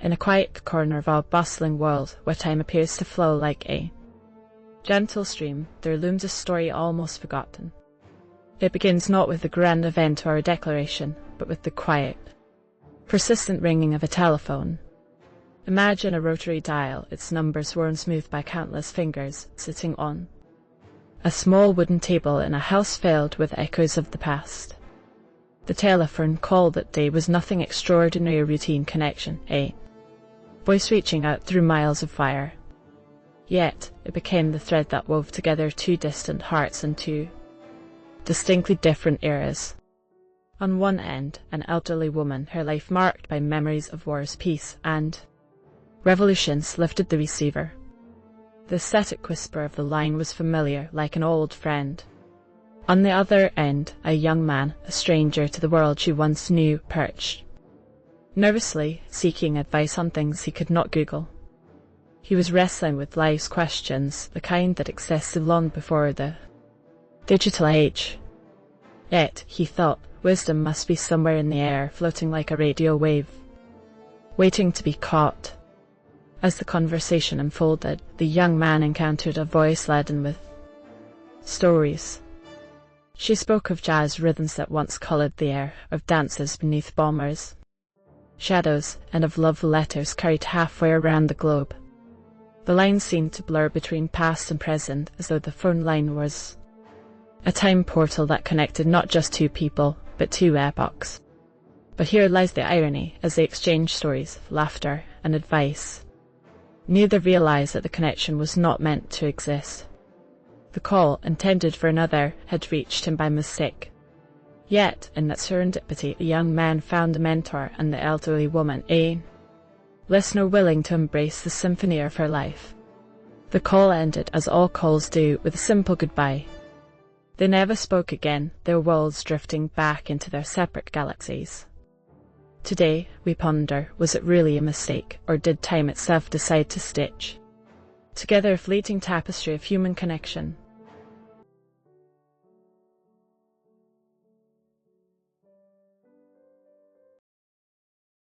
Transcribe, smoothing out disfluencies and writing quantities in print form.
in a quiet corner of our bustling world where time appears to flow like a gentle stream, there looms a story almost forgotten. It begins not with the grand event or a declaration, but with the quiet, persistent ringing of a telephone. Imagine a rotary dial, its numbers worn smooth by countless fingers, sitting on a small wooden table in a house filled with echoes of the past. The telephone call that day was nothing extraordinary, a routine connection, a voice reaching out through miles of wire. Yet it became the thread that wove together two distant hearts and two distinctly different eras. On one end, an elderly woman, her life marked by memories of wars, peace, and revolutions, lifted the receiver. The static whisper of the line was familiar, like an old friend. On the other end, a young man, a stranger to the world she once knew, perched, nervously seeking advice on things he could not Google. He was wrestling with life's questions, the kind that existed long before the digital age. Yet, he thought, wisdom must be somewhere in the air, floating like a radio wave, waiting to be caught. As the conversation unfolded, the young man encountered a voice laden with stories. She spoke of jazz rhythms that once colored the air, of dances beneath bombers' shadows, and of love letters carried halfway around the globe. The line seemed to blur between past and present, as though the phone line was a time portal that connected not just two people, but two epochs. But here lies the irony, as they exchanged stories, laughter, and advice. Neither realized that the connection was not meant to exist. The call, intended for another, had reached him by mistake. Yet, in that serendipity, the young man found a mentor, and the elderly woman a listener willing to embrace the symphony of her life. The call ended, as all calls do, with a simple goodbye. They never spoke again, their worlds drifting back into their separate galaxies. Today, we ponder, was it really a mistake, or did time itself decide to stitch together a fleeting tapestry of human connection?